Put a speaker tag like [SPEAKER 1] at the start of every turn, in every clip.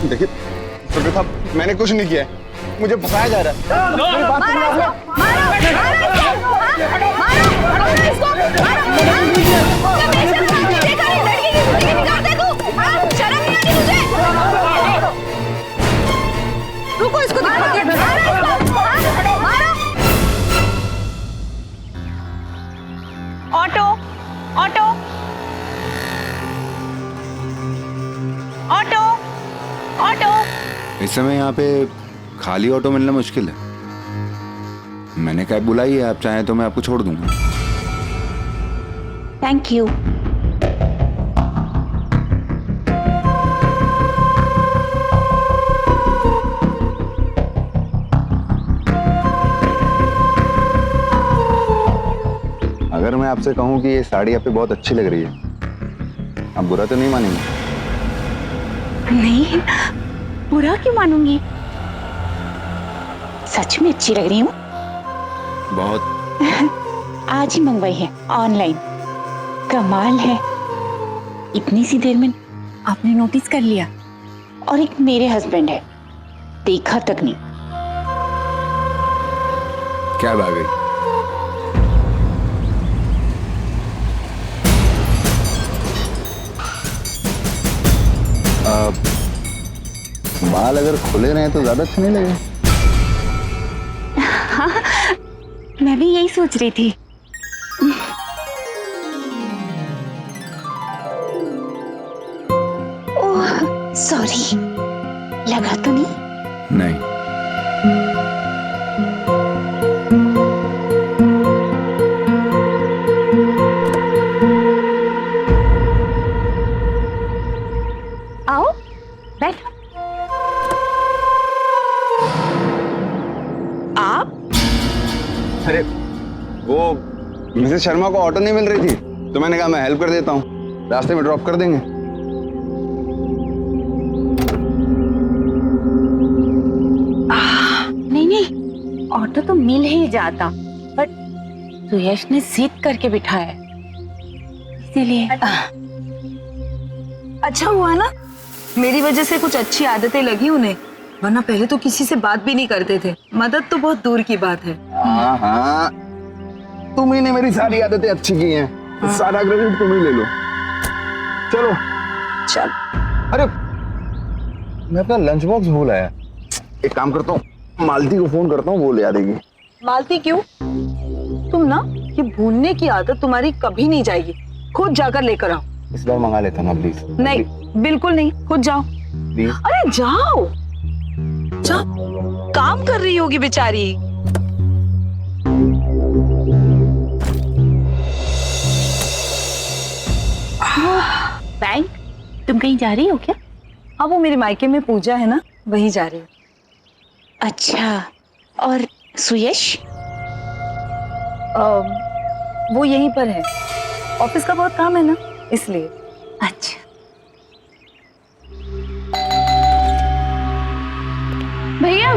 [SPEAKER 1] देखिए इंस्पेक्टर साहब, मैंने कुछ नहीं किया है, मुझे फंसाया जा रहा है। मेरी बात सुनिए आप लोग।
[SPEAKER 2] रुको इसको
[SPEAKER 3] ऑटो ऑटो ऑटो ऑटो।
[SPEAKER 4] इस समय यहाँ पे खाली ऑटो मिलना मुश्किल है। मैंने कैब बुलाई है, आप चाहें तो मैं आपको छोड़ दूंगा।
[SPEAKER 3] Thank you.
[SPEAKER 4] अगर मैं आपसे कहूँ कि ये साड़ी आप पे बहुत अच्छी लग रही है, आप बुरा तो नहीं मानेंगे?
[SPEAKER 3] नहीं, बुरा क्यों मानूंगी? सच में अच्छी लग रही हूँ।
[SPEAKER 4] बहुत।
[SPEAKER 3] आज ही मंगवाई है ऑनलाइन। कमाल है, इतनी सी देर में आपने नोटिस कर लिया। और एक मेरे हस्बैंड है, देखा तक नहीं।
[SPEAKER 4] क्या बात गई? बाल अगर खुले रहे तो ज्यादा अच्छा नहीं लगेगा?
[SPEAKER 3] हाँ, मैं भी यही सोच रही थी। ओह सॉरी, लगा तो नहीं?
[SPEAKER 4] नहीं।
[SPEAKER 3] आओ बैठो। आप?
[SPEAKER 1] अरे वो मिसेस शर्मा को ऑटो नहीं मिल रही थी, तो मैंने कहा मैं हेल्प कर देता हूँ, रास्ते में ड्रॉप कर देंगे।
[SPEAKER 3] नहीं नहीं, ऑटो तो मिल ही जाता, बट सुयश ने जिद करके बिठाया है, इसीलिए।
[SPEAKER 2] अच्छा हुआ ना, मेरी वजह से कुछ अच्छी आदतें लगी उन्हें, वरना पहले तो किसी से बात भी नहीं करते थे। मदद तो बहुत दूर की बात है।
[SPEAKER 1] हाँ हाँ, तुम ही ने मेरी सारी आदतें अच्छी की हैं, तो सारा क्रेडिट तुम ही ले लो। चलो
[SPEAKER 2] चल।
[SPEAKER 1] अरे मैं अपना लंच बॉक्स भूल आया, एक काम करता हूँ, मालती को फोन करता हूँ, वो ले आ देगी।
[SPEAKER 2] मालती क्यों? तुम ना, ये भूलने की आदत तुम्हारी कभी नहीं जाएगी। खुद जाकर लेकर आओ।
[SPEAKER 1] इस बार मंगा लेता ना प्लीज।
[SPEAKER 2] नहीं, बिल्कुल नहीं, खुद जाओ।
[SPEAKER 1] प्लीज।
[SPEAKER 2] अरे जाओ जाओ, काम कर रही होगी बेचारी।
[SPEAKER 3] बैंक, तुम कहीं जा रही हो क्या?
[SPEAKER 2] हाँ, वो मेरे मायके में पूजा है ना, वही जा रही हूँ।
[SPEAKER 3] अच्छा, और सुयश?
[SPEAKER 2] वो यहीं पर है, ऑफिस का बहुत काम है ना, इसलिए।
[SPEAKER 3] अच्छा। भैया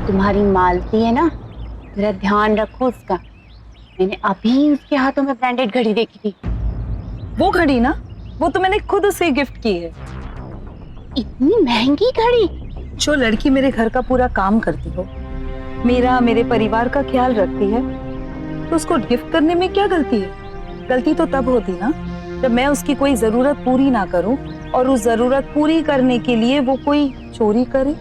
[SPEAKER 3] तुम्हारी मालती है ना, मेरा ध्यान रखो उसका। मैंने अभी उसके हाथों में ब्रांडेड घड़ी देखी थी।
[SPEAKER 2] वो घड़ी ना, वो तो मैंने खुद उसे गिफ्ट की है।
[SPEAKER 3] इतनी महंगी घड़ी?
[SPEAKER 2] जो लड़की मेरे घर का पूरा काम करती हो, मेरे परिवार का ख्याल रखती है, तो उसको गिफ्ट करने में क्या गलती है? गलती तो तब होती ना जब मैं उसकी कोई जरूरत पूरी ना करूं और उस जरूरत पूरी करने के लिए वो कोई चोरी करे।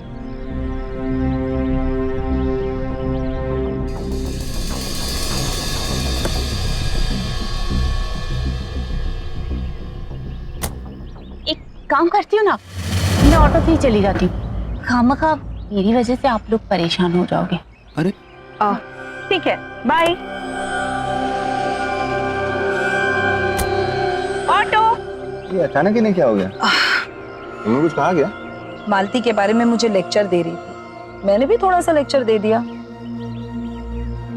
[SPEAKER 3] काम करती हूँ ना, मैं ऑटो से ही चली जाती हूँ। खामखा मेरी वजह से आप लोग परेशान हो जाओगे।
[SPEAKER 4] अरे
[SPEAKER 2] ठीक है, बाय। ऑटो।
[SPEAKER 1] ये अचानक ही नहीं, क्या हो गया? तुम्हें कुछ कहा क्या?
[SPEAKER 2] मालती के बारे में मुझे लेक्चर दे रही थी, मैंने भी थोड़ा सा लेक्चर दे दिया।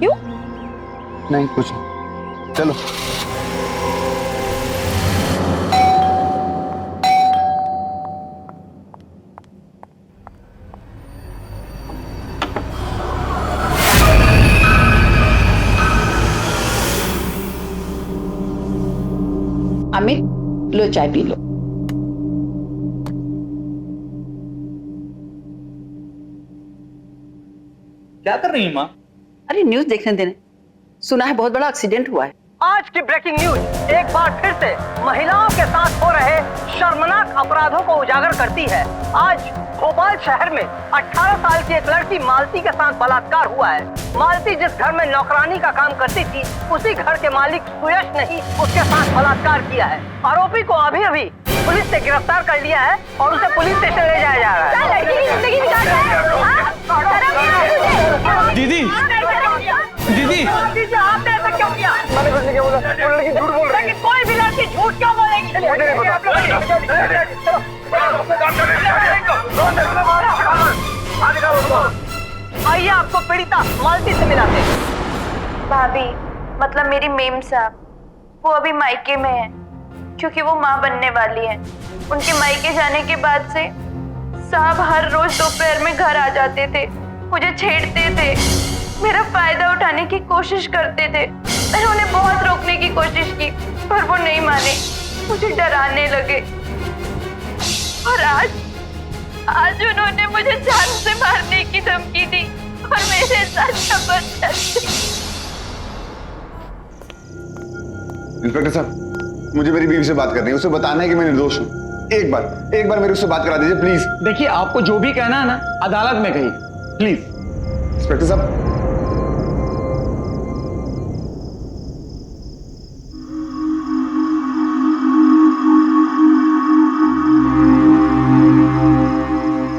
[SPEAKER 2] क्यों?
[SPEAKER 1] नहीं कुछ नहीं, चलो।
[SPEAKER 3] अमित, लो चाय पी लो।
[SPEAKER 5] क्या कर रही है माँ?
[SPEAKER 6] अरे न्यूज देखने देने, सुना है बहुत बड़ा एक्सीडेंट हुआ है।
[SPEAKER 7] आज की ब्रेकिंग न्यूज एक बार फिर से महिलाओं के साथ हो रहे शर्मनाक अपराधों को उजागर करती है। आज भोपाल शहर में 18 साल की एक लड़की मालती के साथ बलात्कार हुआ है। मालती जिस घर में नौकरानी का काम करती थी, उसी घर के मालिक सुयश ने ही उसके साथ बलात्कार किया है। आरोपी को अभी अभी पुलिस ने गिरफ्तार कर लिया है और उसे पुलिस स्टेशन ले जाया जा रहा है।
[SPEAKER 5] दीदी, दीदी,
[SPEAKER 7] आपने ऐसा क्यों किया? मैंने कुछ नहीं किया, बोला वो लड़की झूठ बोल रही है। कोई भी लड़की झूठ क्यों बोलेगी? आइए आपको पीड़िता मालती से मिलाते हैं।
[SPEAKER 8] भाभी, मतलब मेरी मेम साहब, वो अभी मायके में है क्योंकि वो माँ बनने वाली है। उनके मायके जाने के बाद से साहब हर रोज दोपहर में घर आ जाते थे, मुझे छेड़ते थे, मेरा फायदा उठाने की कोशिश करते थे। मैंने उन्हें बहुत रोकने की कोशिश की पर वो नहीं माने, मुझे डराने लगे। और आज उन्होंने मुझे जान से मारने की धमकी दी और मेरे साथ जबरदस्ती।
[SPEAKER 1] इंस्पेक्टर साहब, मुझे मेरी बीवी से बात करनी है, उसे बताना है कि मैं निर्दोष हूँ। एक बार मेरे उससे बात करा दीजिए प्लीज।
[SPEAKER 5] देखिए, आपको जो भी कहना है ना, अदालत में कहिए प्लीज।
[SPEAKER 1] इंस्पेक्टर साहब,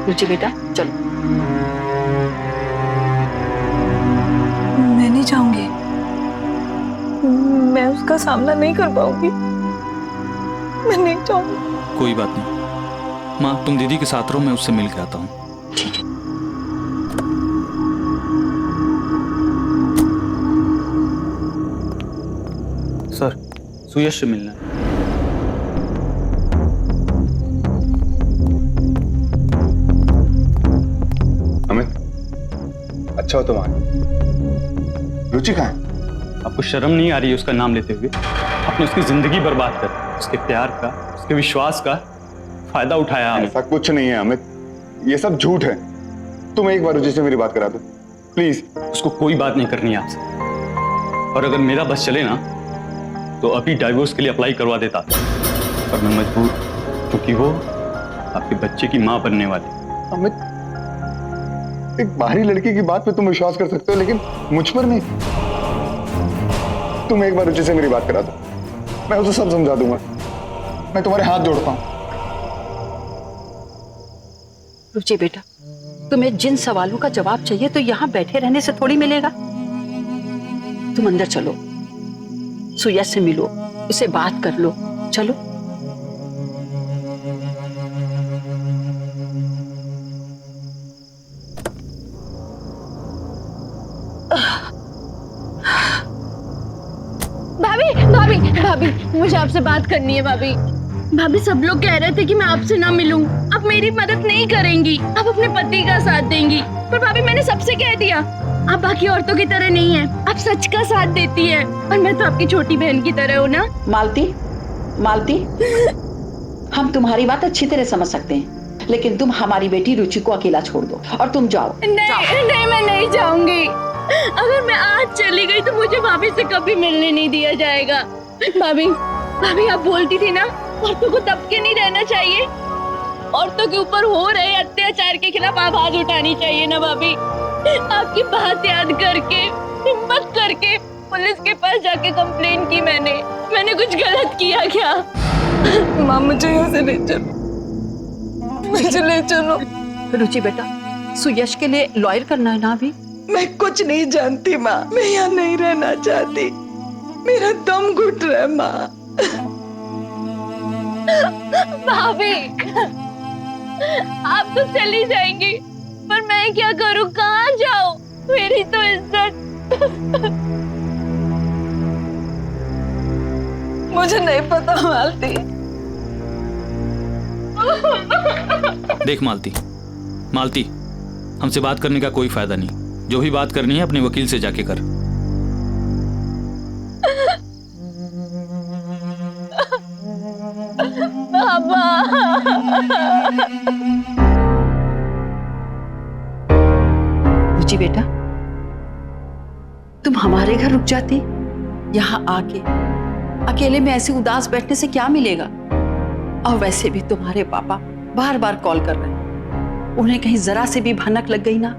[SPEAKER 6] रुचि बेटा चलो।
[SPEAKER 2] मैं नहीं जाऊंगी, मैं उसका सामना नहीं कर पाऊंगी, मैं नहीं जाऊंगी।
[SPEAKER 9] कोई बात नहीं माँ, तुम दीदी के साथ रहो, मैं उससे मिल के आता हूँ।
[SPEAKER 6] ठीक है।
[SPEAKER 5] सर, सुयश से मिलना है।
[SPEAKER 1] अमित, अच्छा हो तुम आए। रुचि कहाँ है?
[SPEAKER 5] आपको शर्म नहीं आ रही है उसका नाम लेते हुए? आपने उसकी जिंदगी बर्बाद कर, उसके प्यार का, उसके विश्वास का फायदा उठाया आपने।
[SPEAKER 1] ऐसा कुछ नहीं है अमित, ये सब झूठ है। तुम एक बार रुचि से मेरी बात करा दो प्लीज।
[SPEAKER 5] उसको कोई बात नहीं करनी है आपसे, और अगर मेरा बस चले ना तो अभी डाइवोर्स के लिए अप्लाई करवा देता, पर मैं मजबूर, क्योंकि वो आपके बच्चे की माँ बनने वाली।
[SPEAKER 1] अमित, एक बाहरी लड़की की बात पे तुम विश्वास कर सकते हो, लेकिन मुझ पर नहीं। तुम एक बार रुचि से मेरी बात करा दो, मैं उसे सब समझा दूंगा। मैं तुम्हारे हाथ जोड़ता हूं।
[SPEAKER 6] रुचि बेटा, तुम्हें जिन सवालों का जवाब चाहिए तो यहाँ बैठे रहने से थोड़ी मिलेगा। तुम अंदर चलो, सुयश से मिलो, उसे बात कर लो, चलो।
[SPEAKER 8] भाभी भाभी भाभी, मुझे आपसे बात करनी है। भाभी भाभी, सब लोग कह रहे थे कि मैं आपसे ना मिलूं। आप मेरी मदद नहीं करेंगी, आप अपने पति का साथ देंगी। पर भाभी, मैंने सबसे कह दिया, आप बाकी औरतों की तरह नहीं हैं, आप सच का साथ देती हैं, और मैं तो आपकी छोटी बहन की तरह हूँ ना।
[SPEAKER 6] मालती, मालती, हम तुम्हारी बात अच्छी तरह समझ सकते हैं, लेकिन तुम हमारी बेटी रुचि को अकेला छोड़ दो और तुम जाओ।
[SPEAKER 8] नहीं, मैं नहीं जाऊंगी। अगर मैं आज चली गई तो मुझे भाभी से कभी मिलने नहीं दिया जाएगा। भाभी भाभी, आप बोलती थी ना, औरतों को दबके नहीं रहना चाहिए, औरतों के ऊपर हो रहे अत्याचार के खिलाफ आवाज उठानी चाहिए ना भाभी। आपकी बात याद करके, हिम्मत करके पुलिस के पास जाके कंप्लेन की मैंने कुछ गलत किया क्या?
[SPEAKER 2] माँ, मुझे यहाँ से ले चलो, मुझे ले चलो।
[SPEAKER 6] रुचि बेटा, सुयश के लिए लॉयर करना है ना अभी?
[SPEAKER 10] मैं कुछ नहीं जानती माँ, मैं यहाँ नहीं रहना चाहती, मेरा दम घुट रहा है माँ।
[SPEAKER 8] भाभी आप तो चली जाएंगी, पर मैं क्या करूं, कहाँ जाऊं? मेरी तो इज्जत।
[SPEAKER 10] मुझे नहीं पता मालती।
[SPEAKER 9] देख मालती, मालती, हमसे बात करने का कोई फायदा नहीं। जो भी बात करनी है अपने वकील से जाके कर।
[SPEAKER 6] रुचि बेटा, तुम हमारे घर रुक जाती। यहाँ आके अकेले में ऐसे उदास बैठने से क्या मिलेगा? और वैसे भी तुम्हारे पापा बार बार कॉल कर रहे हैं। उन्हें कहीं जरा से भी भनक लग गई ना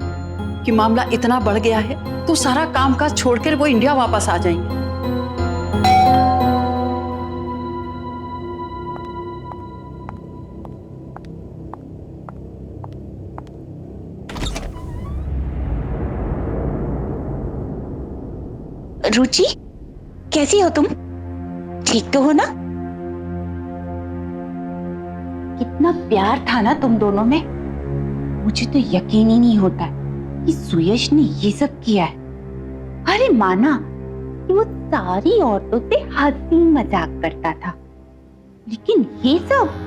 [SPEAKER 6] कि मामला इतना बढ़ गया है, तो सारा काम काज छोड़कर वो इंडिया वापस आ जाएंगे।
[SPEAKER 3] रुचि, कैसी हो तुम? ठीक तो हो ना? कितना प्यार था ना तुम दोनों में। मुझे तो यकीन ही नहीं होता कि सुयश ने ये सब किया है। अरे माना कि वो सारी औरतों से हंसी मजाक करता था, लेकिन ये सब।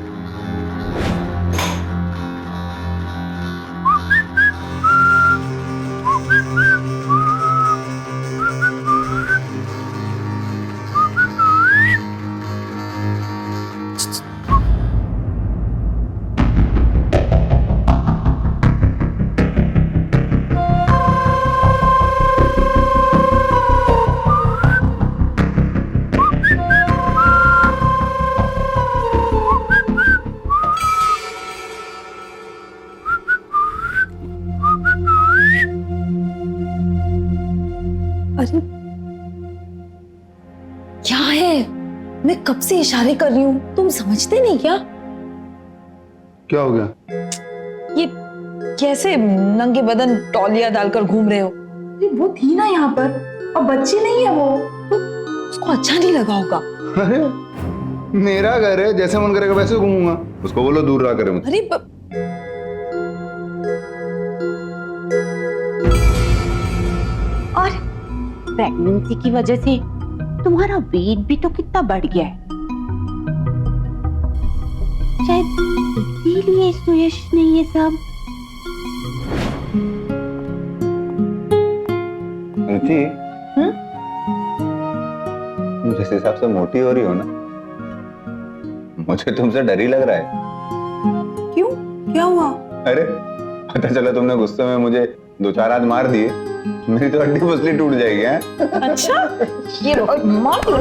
[SPEAKER 2] अरे क्या है? मैं कब से इशारे कर रही हूँ, तुम समझते नहीं क्या?
[SPEAKER 1] क्या हो गया?
[SPEAKER 2] ये कैसे नंगे बदन तौलिया डालकर घूम रहे हो? अरे वो थी ना यहाँ पर, और बच्ची नहीं है वो, तो उसको अच्छा नहीं लगा होगा।
[SPEAKER 1] अरे मेरा घर है, जैसे मन करेगा वैसे घूमूंगा। उसको बोलो दूर रहा करे मुझसे।
[SPEAKER 2] अरे
[SPEAKER 3] और प्रेगनेंसी की वजह से तुम्हारा वेट भी तो कितना बढ़ गया है। शायद इसीलिए सुयश ने ये सब।
[SPEAKER 1] रुचि, जिस हिसाब से मोटी हो रही हो ना, मुझे तुमसे डर ही लग रहा है।
[SPEAKER 2] क्यों? क्या हुआ?
[SPEAKER 1] अरे पता चला तुमने गुस्से में मुझे 2-4 हाथ मार दिए, मेरी तो हड्डी पसली टूट जाएगी। हैं?
[SPEAKER 2] अच्छा, ये मार लो।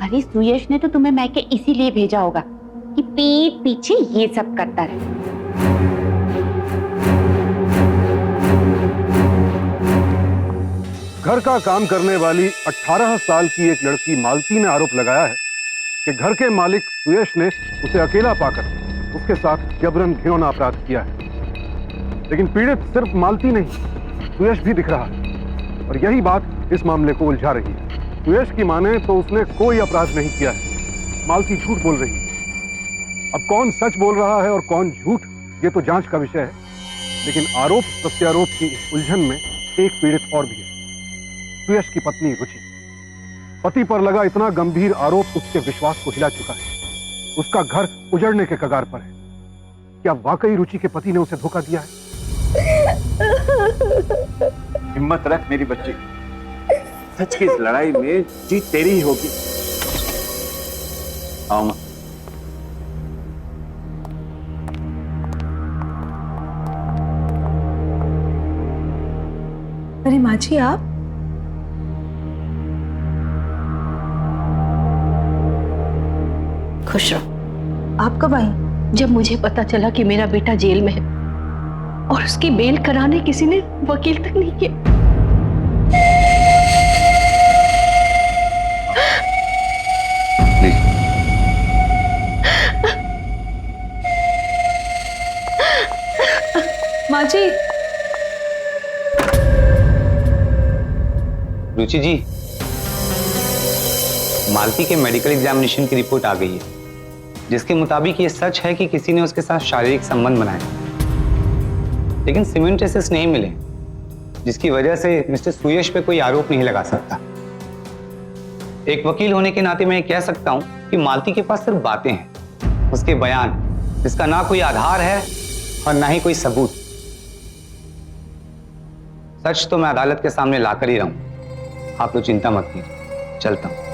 [SPEAKER 3] अरे सुयश ने तो तुम्हें मैके इसीलिए भेजा होगा कि पीठ पीछे ये सब करता रहे।
[SPEAKER 11] घर का काम करने वाली 18 साल की एक लड़की मालती ने आरोप लगाया है कि घर के मालिक सुयश ने उसे अकेला पाकर उसके साथ जबरन घिनौना अपराध किया है। लेकिन पीड़ित सिर्फ मालती नहीं, सुयश भी दिख रहा है, और यही बात इस मामले को उलझा रही है। सुयश की माने तो उसने कोई अपराध नहीं किया है, मालती झूठ बोल रही है। अब कौन सच बोल रहा है और कौन झूठ, ये तो जांच का विषय है। लेकिन आरोप प्रत्यारोप की इस उलझन में एक पीड़ित और भी है, सुयश की पत्नी रुचि। पति पर लगा इतना गंभीर आरोप उसके विश्वास को हिला चुका है। उसका घर उजड़ने के कगार पर है। क्या वाकई रुचि के पति ने उसे धोखा दिया है?
[SPEAKER 12] हिम्मत रख मेरी बच्ची, सच की इस लड़ाई में जीत तेरी ही होगी। आओ मां।
[SPEAKER 2] अरे माँ जी, आप?
[SPEAKER 6] खुश रहो।
[SPEAKER 2] आप कब आई?
[SPEAKER 6] जब मुझे पता चला कि मेरा बेटा जेल में है और उसकी बेल कराने किसी ने वकील तक नहीं किया।
[SPEAKER 2] माँ जी।
[SPEAKER 13] रुचि जी, मालती के मेडिकल एग्जामिनेशन की रिपोर्ट आ गई है। जिसके मुताबिक ये सच है कि किसी ने उसके साथ शारीरिक संबंध बनाए, लेकिन सीमेंट ट्रेसेस नहीं मिले, जिसकी वजह से मिस्टर सुयश पे कोई आरोप नहीं लगा सकता। एक वकील होने के नाते मैं कह सकता हूं कि मालती के पास सिर्फ बातें हैं, उसके बयान, जिसका ना कोई आधार है और ना ही कोई सबूत। सच तो मैं अदालत के सामने लाकर ही रहूं, आप लोग चिंता मत कीजिए, चलता हूं।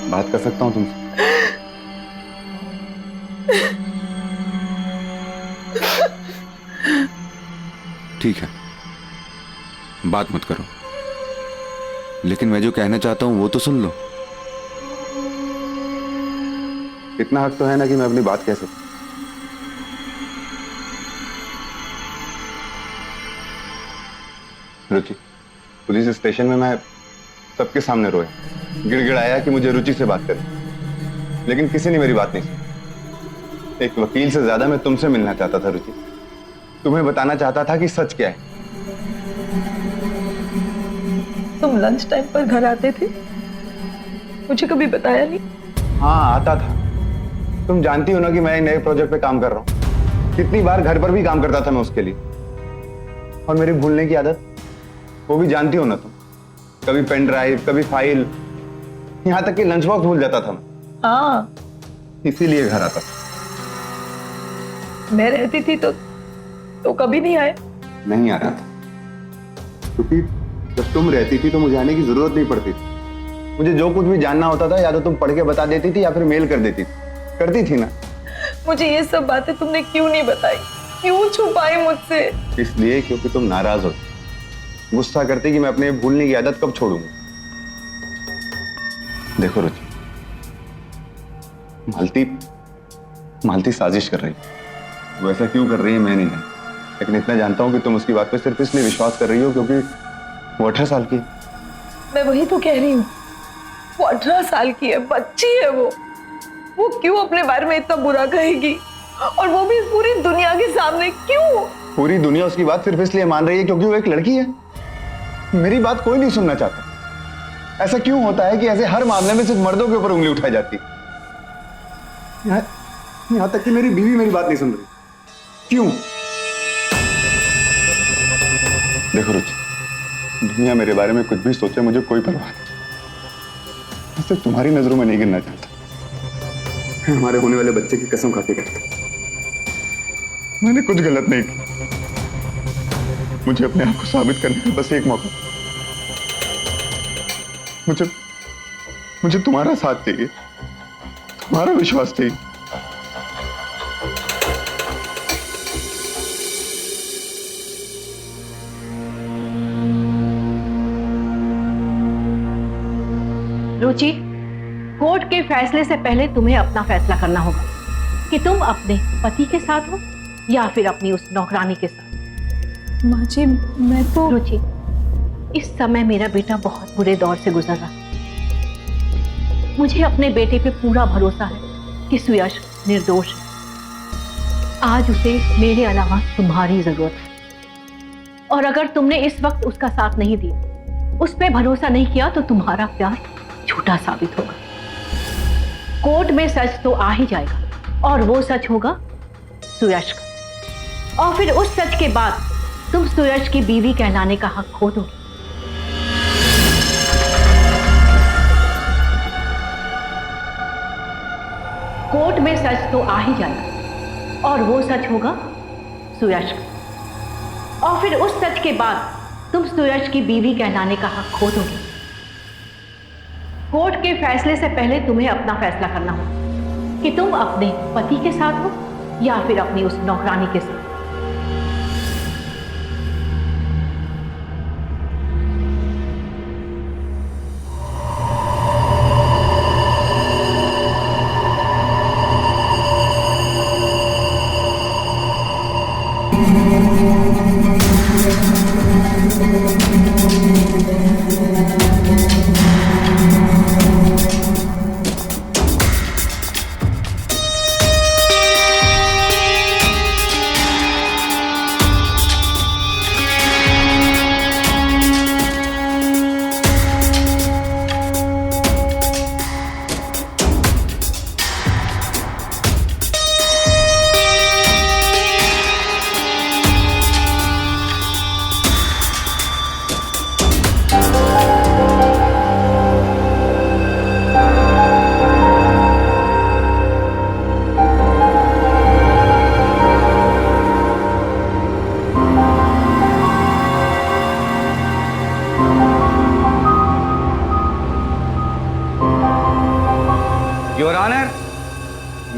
[SPEAKER 1] बात कर सकता हूं तुमसे?
[SPEAKER 4] ठीक है, बात मत करो, लेकिन मैं जो कहना चाहता हूं वो तो सुन लो।
[SPEAKER 1] इतना हक तो है ना कि मैं अपनी बात कह सकूं। रुचि, पुलिस स्टेशन में मैं सबके सामने रोया, गिड़गिड़ाया कि मुझे रुचि से बात करें, लेकिन किसी ने मेरी बात नहीं सुनी। एक वकील से ज्यादा मैं तुमसे मिलना चाहता था रुचि, तुम्हें बताना चाहता था कि सच क्या है।
[SPEAKER 10] तुम लंच टाइम पर घर आते थे, मुझे कभी बताया नहीं?
[SPEAKER 1] हाँ, आता था। तुम जानती हो ना कि मैं एक नए प्रोजेक्ट पे काम कर रहा हूँ। कितनी बार घर पर भी काम करता था मैं उसके लिए, और मेरी भूलने की आदत वो भी जानती हो ना तुम। कभी पेन ड्राइव, कभी फाइल, यहां तक कि लंच बॉक्स भूल जाता था मैं।
[SPEAKER 10] हाँ,
[SPEAKER 1] इसीलिए घर आता था।
[SPEAKER 10] मैं रहती थी तो कभी नहीं आए?
[SPEAKER 1] नहीं आ रहा था, क्योंकि जब तुम रहती थी तो मुझे आने की जरूरत नहीं पड़ती थी। मुझे जो कुछ भी जानना होता था या तो तुम पढ़ के बता देती थी या फिर मेल कर देती थी, करती थी ना।
[SPEAKER 10] मुझे ये सब बातें तुमने क्यों नहीं बताई, क्यों छुपाई मुझसे?
[SPEAKER 1] इसलिए क्योंकि तुम नाराज होती, गुस्सा करती कि मैं अपने भूलने की आदत कब छोड़ूंगा। देखो रुचि, मालती साजिश कर रही है। वो ऐसा क्यों कर रही है मैं नहीं जानता, लेकिन इतना जानता हूं कि तुम उसकी बात पे सिर्फ इसलिए विश्वास कर रही हो क्योंकि वो 18 साल की।
[SPEAKER 10] मैं वही तो कह रही हूँ, वो 18 साल की है, बच्ची है वो क्यों अपने बारे में इतना बुरा कहेगी, और वो भी पूरी दुनिया के सामने? क्यों?
[SPEAKER 1] पूरी दुनिया उसकी बात सिर्फ इसलिए मान रही है क्योंकि वो एक लड़की है। मेरी बात कोई नहीं सुनना चाहता। ऐसा क्यों होता है कि ऐसे हर मामले में सिर्फ मर्दों के ऊपर उंगली उठाई जाती? यहां तक कि मेरी बीवी मेरी बात नहीं सुन रही। क्यों? देखो रुचि, दुनिया मेरे बारे में कुछ भी सोचे, मुझे कोई परवाह नहीं। मैं सिर्फ तुम्हारी नजरों में नहीं गिरना चाहता। मैं हमारे होने वाले बच्चे की कसम खाती कहता, मैंने कुछ गलत नहीं किया। मुझे अपने आप को साबित करने का बस एक मौका। मुझे तुम्हारा साथ चाहिए, तुम्हारा विश्वास चाहिए।
[SPEAKER 6] रुचि, कोर्ट के फैसले से पहले तुम्हें अपना फैसला करना होगा कि तुम अपने पति के साथ हो या फिर अपनी उस नौकरानी के साथ।
[SPEAKER 2] माँ जी, मैं तो...
[SPEAKER 6] रुचि, इस समय मेरा बेटा बहुत बुरे दौर से गुजर रहा है। मुझे अपने बेटे पे पूरा भरोसा है कि सुयश निर्दोष है। आज उसे मेरे अलावा तुम्हारी जरूरत है, और अगर तुमने इस वक्त उसका साथ नहीं दिया, उस पर भरोसा नहीं किया, तो तुम्हारा प्यार झूठा साबित होगा। कोर्ट में सच तो आ ही जाएगा, और वो सच होगा सुयश का, और फिर उस सच के बाद तुम सुयश की बीवी कहलाने का हक खो दोगे। कोर्ट में सच तो आ ही जाएगा, और वो सच होगा सुयश का, और फिर उस सच के बाद तुम सुयश की बीवी कहलाने का हक खो दोगे। कोर्ट के फैसले से पहले तुम्हें अपना फैसला करना होगा कि तुम अपने पति के साथ हो या फिर अपनी उस नौकरानी के साथ।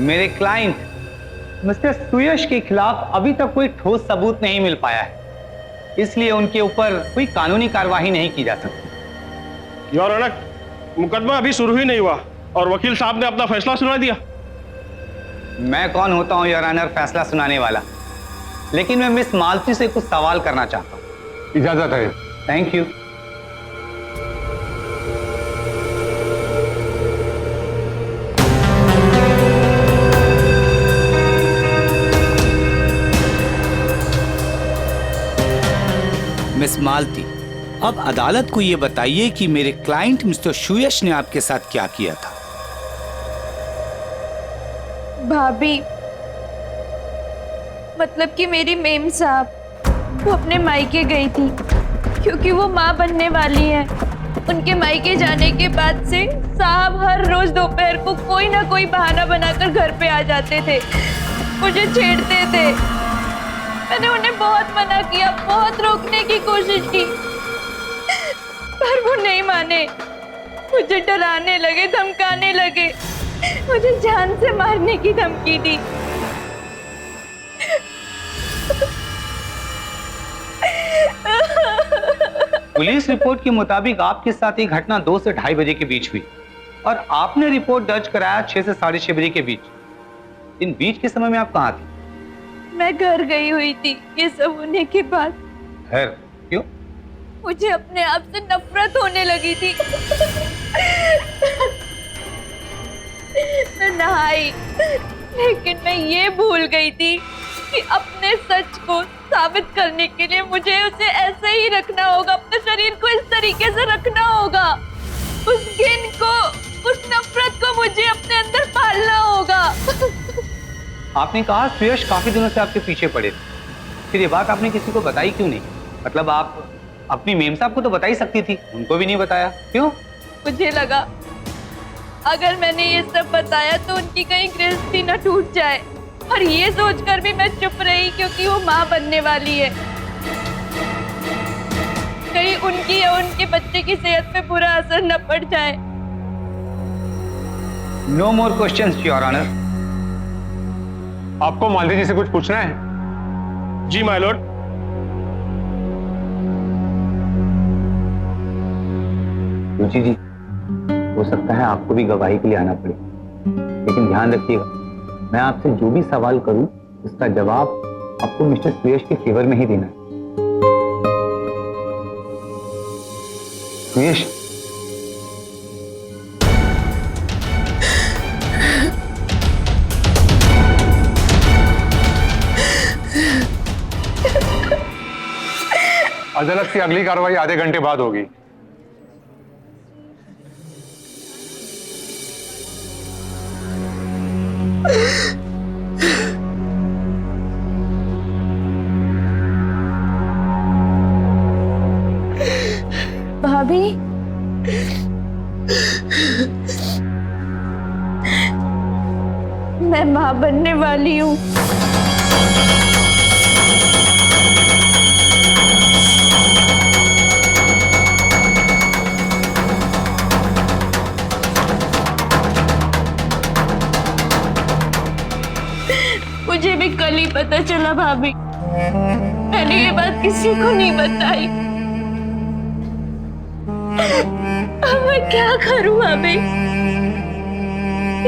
[SPEAKER 13] मेरे क्लाइंट मिस्टर सुयश के खिलाफ अभी तक कोई ठोस सबूत नहीं मिल पाया है, इसलिए उनके ऊपर कोई कानूनी कार्यवाही नहीं की जा सकती।
[SPEAKER 14] योर ऑनर, मुकदमा अभी शुरू ही नहीं हुआ और वकील साहब ने अपना फैसला सुना दिया।
[SPEAKER 13] मैं कौन होता हूं योर ऑनर फैसला सुनाने वाला, लेकिन मैं मिस मालती से कुछ सवाल करना चाहता हूं।
[SPEAKER 11] इजाजत है।
[SPEAKER 13] Thank you.
[SPEAKER 15] मिस मालती, अब अदालत को यह बताइए कि मेरे क्लाइंट मिस्टर सुयश ने आपके साथ क्या किया था।
[SPEAKER 8] भाभी, मतलब कि मेरी मेम साहब वो अपने मायके गई थी क्योंकि वो माँ बनने वाली है। उनके मायके जाने के बाद से साहब हर रोज दोपहर को कोई ना कोई बहाना बनाकर घर पे आ जाते थे, मुझे छेड़ते थे। मैंने उन्हें बहुत मना किया, बहुत रोकने की कोशिश की, पर वो नहीं माने। मुझे डराने लगे, धमकाने लगे, मुझे जान से मारने की धमकी दी।
[SPEAKER 13] पुलिस रिपोर्ट के मुताबिक आपके साथ ये घटना 2 से 2:30 बजे के बीच हुई और आपने रिपोर्ट दर्ज कराया 6 से 6:30 बजे के बीच। इन बीच के समय में आप कहाँ थी?
[SPEAKER 8] मैं घर गई हुई थी ये सब होने के बाद।
[SPEAKER 13] घर? क्यों?
[SPEAKER 8] मुझे अपने आप से नफरत होने लगी थी। मैं नहाई, लेकिन मैं ये भूल गई थी कि अपने सच को साबित करने के लिए मुझे उसे ऐसे ही रखना होगा, अपने शरीर को इस तरीके से रखना होगा, उस घिन को, उस नफरत को मुझे अपने अंदर पालना होगा।
[SPEAKER 13] आपने कहा सुयश काफी दिनों से आपके पीछे पड़े थे, फिर ये बात आपने किसी को बताई क्यों नहीं? मतलब आप अपनी मेम साहब को तो बता ही सकती थी, उनको भी नहीं बताया, क्यों?
[SPEAKER 8] मुझे लगा अगर मैंने ये सब बताया तो उनकी कहीं गृहस्थी न टूट जाए, और ये सोचकर भी मैं चुप रही क्योंकि वो माँ बनने वाली है। कहीं उनकी या उनके बच्चे की सेहत पे बुरा असर न पड़ जाए।
[SPEAKER 13] No more questions your honour.
[SPEAKER 11] आपको मालती जी से कुछ पूछना है?
[SPEAKER 14] जी माय लॉर्ड।
[SPEAKER 13] रुचि जी, हो सकता है आपको भी गवाही के लिए आना पड़े, लेकिन ध्यान रखिएगा, मैं आपसे जो भी सवाल करूं उसका जवाब आपको मिस्टर सुयश के फेवर में ही देना है। सुयश,
[SPEAKER 11] अदालत की अगली कार्रवाई आधे घंटे बाद होगी।
[SPEAKER 8] भाभी, मैं माँ बनने वाली हूँ। मुझे भी कल ही पता चला भाभी, मैंने ये बात किसी को नहीं बताई। अब मैं क्या करूं भाभी?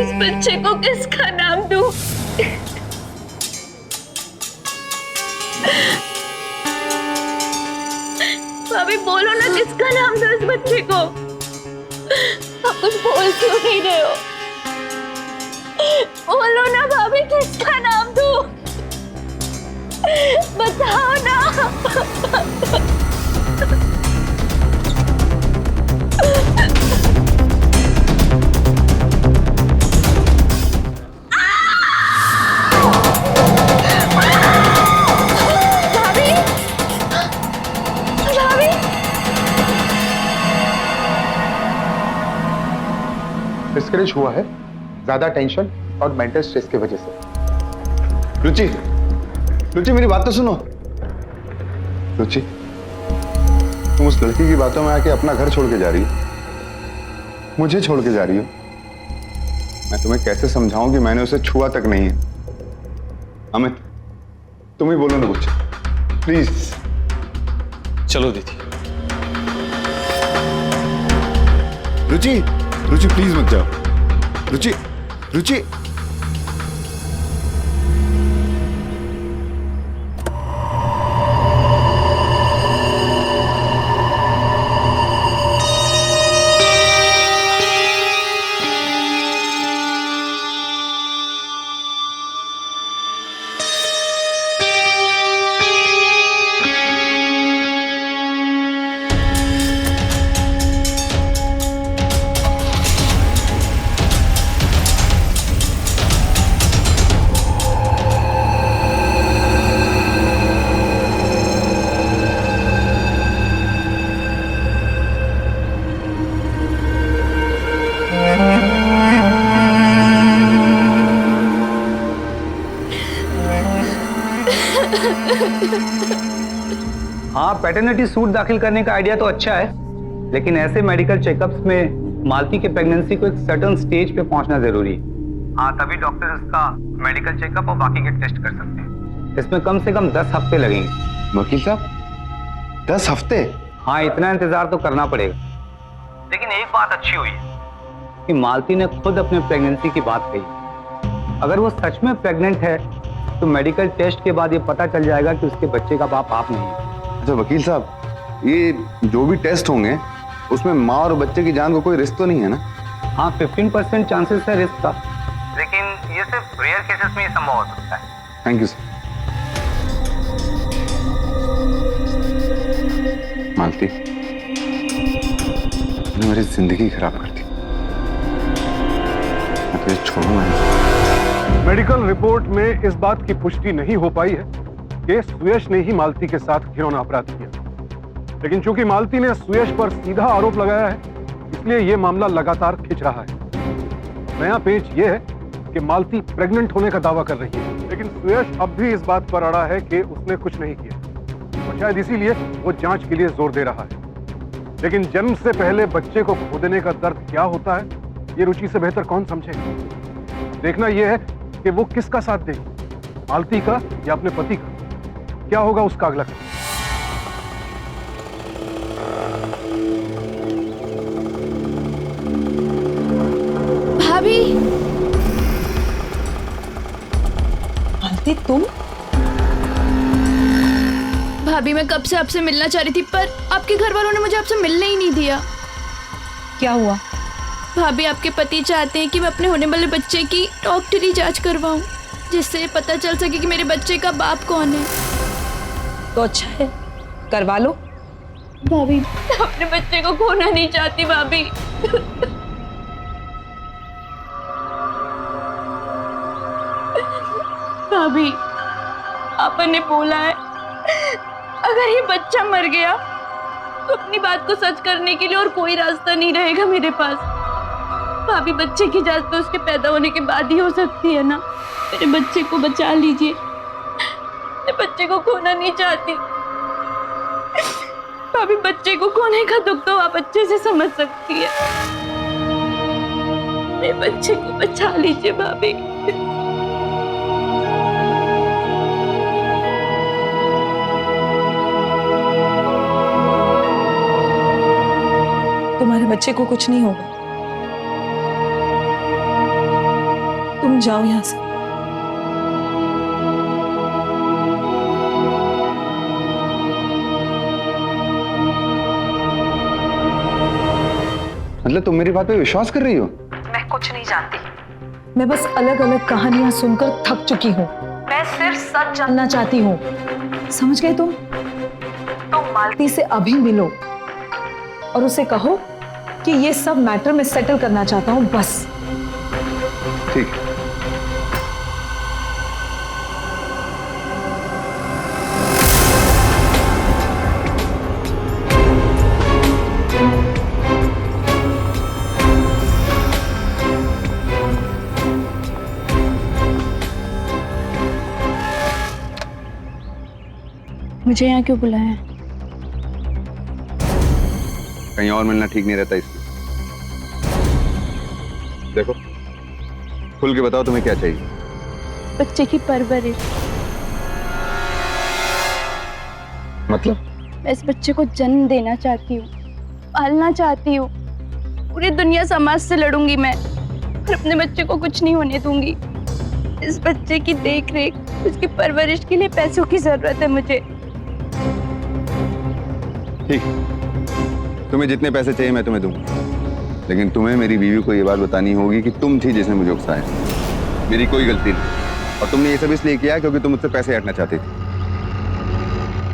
[SPEAKER 8] इस बच्चे को किसका नाम दूं? भाभी बोलो ना, किसका नाम दूं इस बच्चे को? आप कुछ बोल क्यों नहीं रहे हो? बोलो ना भाभी, किसका नाम दूं? बताओ ना। भाभी, भाभी,
[SPEAKER 1] डिस्करेज हुआ है ज्यादा टेंशन और मेंटल स्ट्रेस की वजह से। रुचि, रुचि मेरी बात तो सुनो। रुचि, तुम उस लड़की की बातों में आके अपना घर छोड़ के जा रही हो, मुझे छोड़ के जा रही हो। मैं तुम्हें कैसे समझाऊं कि मैंने उसे छुआ तक नहीं है। अमित, तुम ही बोलो ना कुछ, प्लीज।
[SPEAKER 5] चलो दीदी।
[SPEAKER 4] रुचि, रुचि प्लीज मत जाओ। रुचि, रुचि।
[SPEAKER 13] हाँ, पैटर्निटी सूट दाखिल करने का आइडिया तो अच्छा है, लेकिन ऐसे मेडिकल चेकअप्स में मालती के प्रेगनेंसी को एक सर्टेन स्टेज पे पहुंचना जरूरी है। हाँ, तभी डॉक्टर इसका मेडिकल चेकअप और बाकी के टेस्ट कर सकते हैं। इसमें कम से कम 10 हफ्ते लगेंगे।
[SPEAKER 1] वकील साहब, 10 हफ्ते?
[SPEAKER 13] हाँ, इतना इंतजार तो करना पड़ेगा। लेकिन एक बात अच्छी हुई है कि मालती ने खुद अपने प्रेगनेंसी की बात कही। अगर वो सच में प्रेग्नेंट है तो मेडिकल टेस्ट के बाद ये पता चल जाएगा कि उसके बच्चे का बाप आप नहीं है।
[SPEAKER 1] अच्छा वकील साहब, ये जो भी टेस्ट होंगे उसमें माँ और बच्चे की जान को कोई रिस्क तो नहीं है ना?
[SPEAKER 13] हाँ, 15% चांसेस है रिस्क का, लेकिन ये सिर्फ रेयर केसेस में ही संभव हो सकता है।
[SPEAKER 1] Thank you sir. मालती, तूने मेरी जिंदगी खराब कर दी। मैं तुझे छोड़ूंगा नहीं।
[SPEAKER 11] मेडिकल रिपोर्ट में इस बात की पुष्टि नहीं हो पाई है कि सुयश ने ही मालती के साथ घिनौना अपराध किया, लेकिन चूंकि मालती ने सुयश पर सीधा आरोप लगाया है, इसलिए यह मामला लगातार खिंच रहा है। नया पेच यह है कि मालती प्रेग्नेंट होने का दावा कर रही है, लेकिन सुयश अब भी इस बात पर अड़ा है कि उसने कुछ नहीं किया और शायद इसीलिए वो जांच के लिए जोर दे रहा है। लेकिन जन्म से पहले बच्चे को खो देने का दर्द क्या होता है, ये रुचि से बेहतर कौन समझेगा। देखना यह है कि वो किसका साथ देगी, मालती का या अपने पति का। क्या होगा उसका अगला कदम।
[SPEAKER 8] भाभी,
[SPEAKER 2] मालती तुम?
[SPEAKER 8] भाभी मैं कब से आपसे मिलना चाह रही थी, पर आपके घर वालों ने मुझे आपसे मिलने ही नहीं दिया।
[SPEAKER 2] क्या हुआ?
[SPEAKER 8] भाभी, आपके पति चाहते हैं कि मैं अपने होने वाले बच्चे की डॉक्टरी जांच करवाऊं, जिससे पता चल सके कि मेरे बच्चे का बाप कौन है।
[SPEAKER 2] तो अच्छा है, करवा लो।
[SPEAKER 8] भाभी, मैं अपने बच्चे को खोना नहीं चाहती भाभी। भाभी, आपने बोला है अगर ये बच्चा मर गया तो अपनी बात को सच करने के लिए और कोई रास्ता नहीं रहेगा मेरे पास। भाभी, बच्चे की जांच तो उसके पैदा होने के बाद ही हो सकती है ना। मेरे बच्चे को बचा लीजिए, मैं बच्चे को खोना नहीं चाहती। भाभी, बच्चे को खोने का दुख तो आप अच्छे से समझ सकती है। मेरे बच्चे को बचा लीजिए भाभी।
[SPEAKER 2] तुम्हारे बच्चे को कुछ नहीं होगा, तुम जाओ यहां से।
[SPEAKER 1] मतलब तुम मेरी बात पे विश्वास कर रही हो?
[SPEAKER 2] मैं कुछ नहीं जानती, मैं बस अलग अलग कहानियां सुनकर थक चुकी हूँ। मैं सिर्फ सच जानना चाहती हूँ, समझ गए तुम? तो मालती से अभी मिलो और उसे कहो कि ये सब मैटर मैं सेटल करना चाहता हूँ, बस।
[SPEAKER 1] ठीक है।
[SPEAKER 8] मुझे यहाँ क्यों बुलाया है?
[SPEAKER 1] कहीं और मिलना ठीक नहीं रहता इसलिए। देखो,
[SPEAKER 4] खुल के बताओ तुम्हें क्या चाहिए।
[SPEAKER 8] बच्चे की परवरिश।
[SPEAKER 4] मतलब?
[SPEAKER 8] मैं इस बच्चे को जन्म देना चाहती हूँ, पालना चाहती हूँ। पूरी दुनिया समाज से लड़ूंगी मैं, पर अपने बच्चे को कुछ नहीं होने दूंगी। इस बच्चे की देख रेख, उसकी परवरिश के लिए पैसों की जरूरत है मुझे।
[SPEAKER 4] ठीक, तुम्हें जितने पैसे चाहिए मैं तुम्हें दूंगा, लेकिन तुम्हें मेरी बीवी को ये बात बतानी होगी कि तुम थी जिसने मुझे उकसाया। मेरी कोई गलती नहीं, और तुमने ये सब इसलिए किया क्योंकि तुम मुझसे पैसे हटना चाहती थी।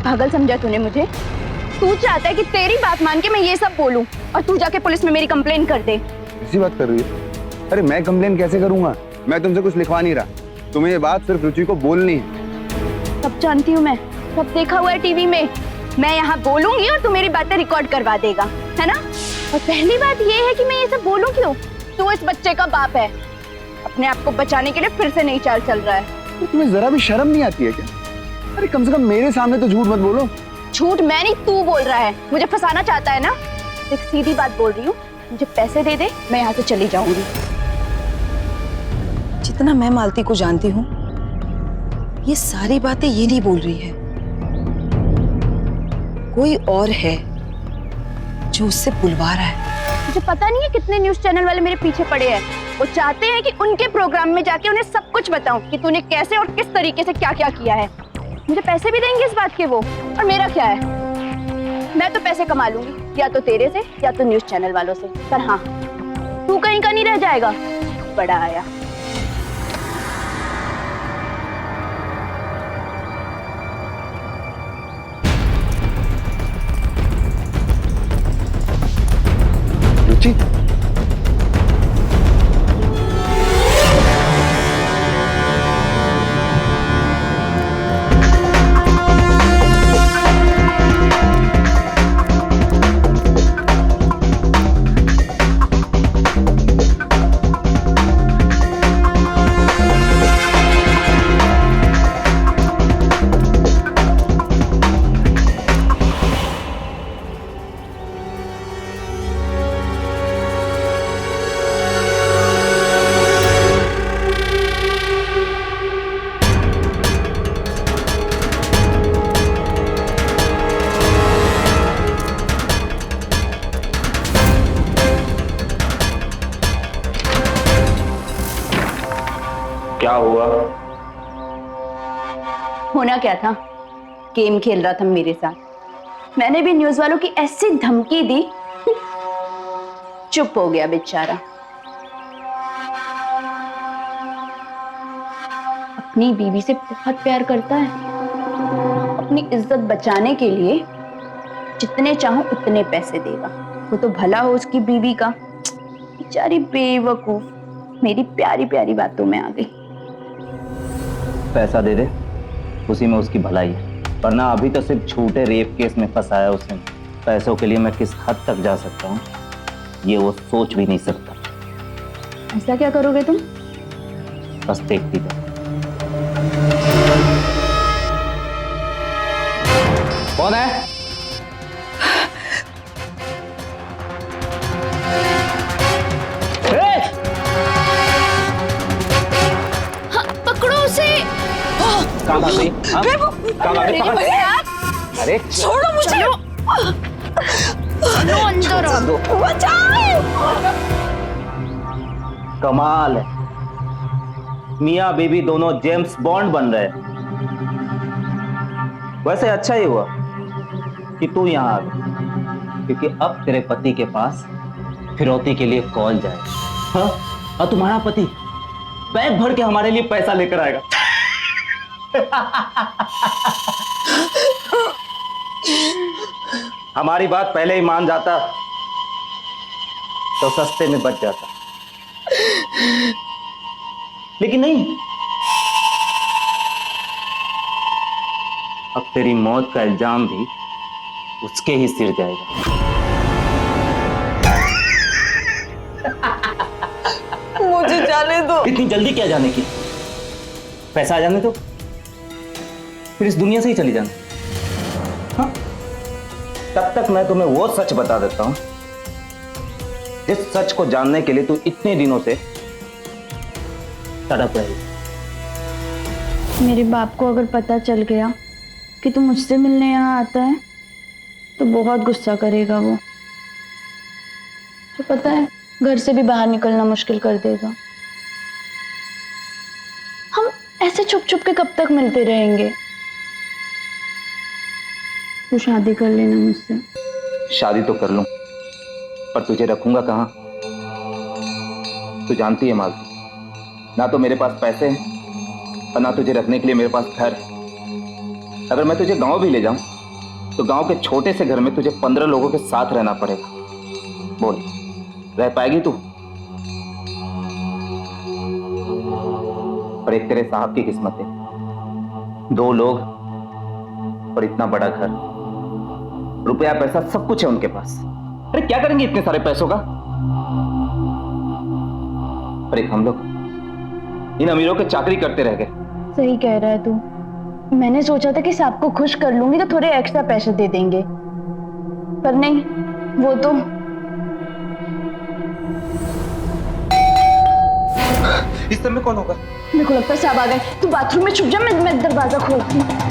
[SPEAKER 8] पागल समझा तूने मुझे? तू चाहता है कि तेरी बात मान के मैं ये सब बोलूं और तू जाके पुलिस में मेरी कंप्लेन कर दे।
[SPEAKER 4] इसी बात कर रही है? अरे मैं कंप्लेन कैसे करूंगा? मैं तुमसे कुछ लिखवा नहीं रहा, तुम्हें ये बात सिर्फ रुचि को बोलनी है।
[SPEAKER 8] सब जानती हूँ मैं, सब देखा हुआ है टीवी में। मैं यहाँ बोलूंगी और तू मेरी बातें रिकॉर्ड करवा देगा, है ना? और पहली बात ये है कि मैं ये सब बोलूं क्यों? तू इस बच्चे का बाप है, अपने आप को बचाने के लिए फिर से नई चाल चल रहा है।
[SPEAKER 4] तो तुम्हें जरा भी शर्म नहीं आती है क्या? अरे कम से कम मेरे सामने तो झूठ मत बोलो।
[SPEAKER 8] झूठ मैं नहीं, तू बोल रहा है। मुझे फंसाना चाहता है ना? एक सीधी बात बोल रही हूँ, मुझे पैसे दे दे, मैं यहाँ से चली जाऊंगी।
[SPEAKER 2] जितना मैं मालती को जानती हूँ, ये सारी बातें ये नहीं बोल रही है। कोई और है जो उससे बुलवा रहा है।
[SPEAKER 8] मुझे पता नहीं है कितने न्यूज चैनल वाले मेरे पीछे पड़े हैं। वो चाहते हैं कि उनके प्रोग्राम में जाके उन्हें सब कुछ बताऊं कि तूने कैसे और किस तरीके से क्या क्या किया है। मुझे पैसे भी देंगे इस बात के वो, और मेरा क्या है? मैं तो पैसे कमा लूंगी, या तो तेरे से या तो न्यूज चैनल वालों से। पर हाँ, तू कहीं का नहीं रह जाएगा। बड़ा आया।
[SPEAKER 4] रुचि,
[SPEAKER 12] क्या हुआ?
[SPEAKER 8] होना क्या था? गेम खेल रहा था मेरे साथ। मैंने भी न्यूज वालों की ऐसी धमकी दी, चुप हो गया बेचारा। अपनी बीवी से बहुत प्यार करता है। अपनी इज्जत बचाने के लिए जितने चाहो उतने पैसे देगा। वो तो भला हो उसकी बीवी का, बेचारी बेवकूफ मेरी प्यारी प्यारी बातों में आ गई।
[SPEAKER 16] पैसा दे दे, उसी में उसकी भलाई है, वरना अभी तो सिर्फ झूठे रेप केस में फंसा है उसने। पैसों के लिए मैं किस हद तक जा सकता हूँ ये वो सोच भी नहीं सकता।
[SPEAKER 8] ऐसा क्या करोगे तुम?
[SPEAKER 16] बस देखती रहो। कौन है?
[SPEAKER 8] पकड़ो उसे।
[SPEAKER 16] अरे
[SPEAKER 8] छोड़ो मुझे। चलो अंदर आओ। बचाओ।
[SPEAKER 16] कमाल है, मियाँ बीवी दोनों जेम्स बॉन्ड बन रहे। वैसे अच्छा ही हुआ कि तू यहाँ आ गई, क्योंकि अब तेरे पति के पास फिरौती के लिए कॉल जाए। हाँ, और तुम्हारा पति बैग भर के हमारे लिए पैसा लेकर आएगा। हमारी बात पहले ही मान जाता तो सस्ते में बच जाता, लेकिन नहीं। अब तेरी मौत का इल्जाम भी उसके ही सिर जाएगा।
[SPEAKER 10] मुझे जाने दो।
[SPEAKER 16] इतनी जल्दी क्या जाने की? पैसा आ जाने दो, फिर इस दुनिया से ही चली जाना। हाँ? तब तक मैं तुम्हें वो सच बता देता हूं जिस सच को जानने के लिए तू इतने दिनों से तड़प रही।
[SPEAKER 8] मेरे बाप को अगर पता चल गया कि तू मुझसे मिलने यहाँ आता है तो बहुत गुस्सा करेगा वो। तो पता है, घर से भी बाहर निकलना मुश्किल कर देगा। हम ऐसे छुप छुप के कब तक मिलते रहेंगे? तू शादी कर लेना मुझसे।
[SPEAKER 16] शादी तो कर लूं, पर तुझे रखूंगा कहाँ? तू जानती है मालती, ना तो मेरे पास पैसे हैं और ना तुझे रखने के लिए मेरे पास घर है। अगर मैं तुझे गांव भी ले जाऊं तो गांव के छोटे से घर में तुझे 15 लोगों के साथ रहना पड़ेगा। बोल, रह पाएगी तू? पर एक तेरे साहब की किस्मत है, 2 लोग और इतना बड़ा घर, रुपया पैसा सब कुछ है उनके पास। अरे क्या करेंगे इतने सारे पैसों का? पर एक हम लोग इन अमीरों के चाकरी करते रह गए।
[SPEAKER 8] सही कह रहा है तू। मैंने सोचा था कि साहब को खुश कर लूंगी तो थोड़े एक्स्ट्रा पैसे दे देंगे, पर नहीं, वो तो
[SPEAKER 16] इस समय कौन होगा?
[SPEAKER 8] मेरे को लगता है साहब आ गए। तू बाथरूम में छुप जा, मैं दरवाजा खोलती हूँ।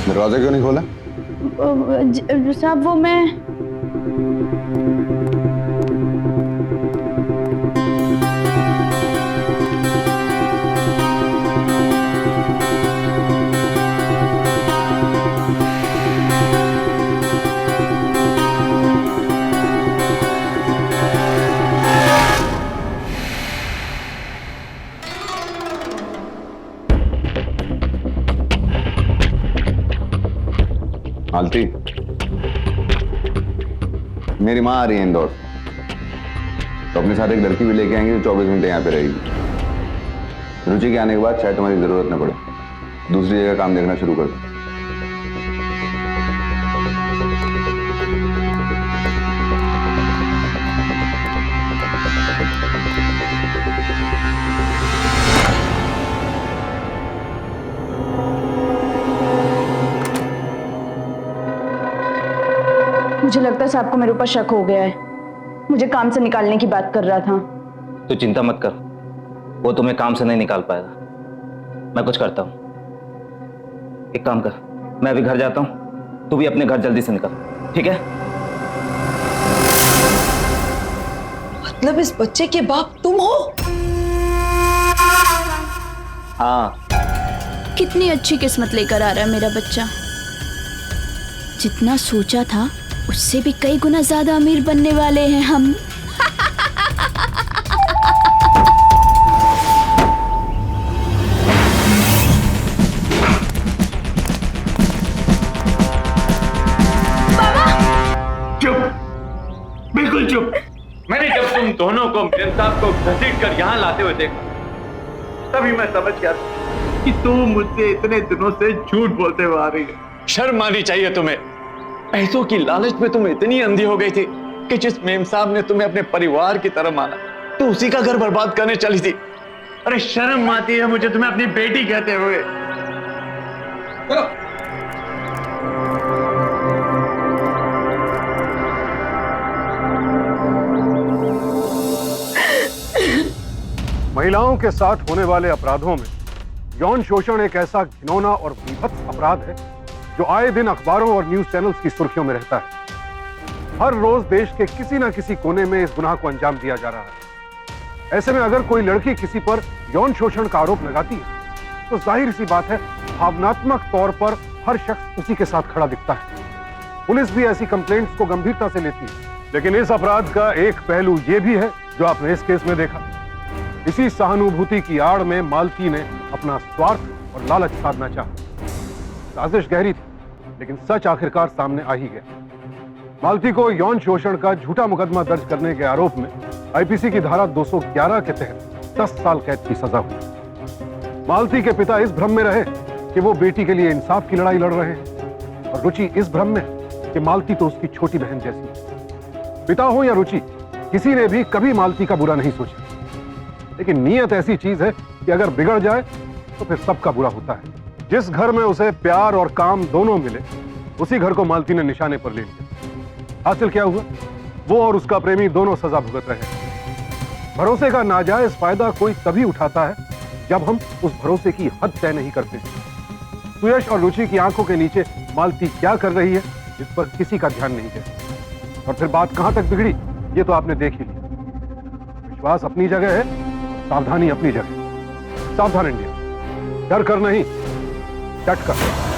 [SPEAKER 4] दरवाजा क्यों नहीं खोला?
[SPEAKER 8] साहब वो मैं
[SPEAKER 4] मालती, मेरी माँ आ रही है इंदौर, तो अपने साथ एक लड़की भी लेके आएंगे जो 24 घंटे यहाँ पे रहेगी। रुचि के आने के बाद शायद तुम्हारी जरूरत न पड़े, दूसरी जगह काम देखना शुरू कर दो।
[SPEAKER 8] मुझे लगता है साहब को मेरे ऊपर शक हो गया है। मुझे काम से निकालने की बात कर रहा था।
[SPEAKER 16] तू चिंता मत कर, वो तुम्हें काम से नहीं निकाल पाएगा। मैं कुछ करता हूं। एक काम कर, मैं अभी घर जाता हूं, तू भी अपने घर जल्दी से निकल, ठीक है?
[SPEAKER 10] मतलब इस बच्चे के बाप तुम हो?
[SPEAKER 16] हाँ।
[SPEAKER 8] कितनी अच्छी किस्मत लेकर आ रहा है मेरा बच्चा। जितना सोचा था उससे भी कई गुना ज्यादा अमीर बनने वाले हैं हम।
[SPEAKER 12] चुप, बिल्कुल चुप। मैंने जब तुम दोनों को मेम साहब को घसीट कर यहाँ लाते हुए देखा, तभी मैं समझ गया कि तुम मुझसे इतने दिनों से झूठ बोलते हुए आ रही है। शर्म आनी चाहिए तुम्हें। पैसों की लालच में तुम इतनी अंधी हो गई थी कि जिस मेम साहब ने तुम्हें अपने परिवार की तरह माना, तो उसी का घर बर्बाद करने चली थी। अरे शर्म आती है मुझे तुम्हें अपनी बेटी कहते हुए।
[SPEAKER 11] महिलाओं के साथ होने वाले अपराधों में यौन शोषण एक ऐसा घिनौना और बीभत्स अपराध है जो आए दिन अखबारों और न्यूज चैनल्स की सुर्खियों में रहता है। हर रोज देश के किसी न किसी कोने में इस गुनाह को अंजाम दिया जा रहा है। ऐसे में अगर कोई लड़की किसी पर यौन शोषण का आरोप लगाती है तो जाहिर सी बात है, भावनात्मक तौर पर हर शख्स उसी के साथ खड़ा दिखता है। पुलिस भी ऐसी कंप्लेंट्स को गंभीरता से लेती है। लेकिन इस अपराध का एक पहलू यह भी है जो आपने इस केस में देखा। इसी सहानुभूति की आड़ में मालती ने अपना स्वार्थ और लालच साधना चाहा। साजिश गहरी थी, लेकिन सच आखिरकार सामने आ ही गया। मालती को यौन शोषण का झूठा मुकदमा दर्ज करने के आरोप में आईपीसी की धारा 211 के तहत 10 साल कैद की सजा हुई। मालती के पिता इस भ्रम में रहे कि वो बेटी के लिए इंसाफ की लड़ाई लड़ रहे हैं और रुचि इस भ्रम में कि मालती तो उसकी छोटी बहन जैसी है। पिता हो या रुचि, किसी ने भी कभी मालती का बुरा नहीं सोचा, लेकिन नीयत ऐसी चीज है कि अगर बिगड़ जाए तो फिर सबका बुरा होता है। जिस घर में उसे प्यार और काम दोनों मिले, उसी घर को मालती ने निशाने पर ले लिया। हासिल क्या हुआ? वो और उसका प्रेमी दोनों सजा भुगत रहे। भरोसे का नाजायज फायदा कोई तभी उठाता है जब हम उस भरोसे की हद तय नहीं करते। सुयश और रुचि की आंखों के नीचे मालती क्या कर रही है, इस पर किसी का ध्यान नहीं है। और फिर बात कहां तक बिगड़ी, ये तो आपने देख ही लिया। विश्वास अपनी जगह है, सावधानी अपनी जगह। सावधान इंडिया, डर कर नहीं, डट कर।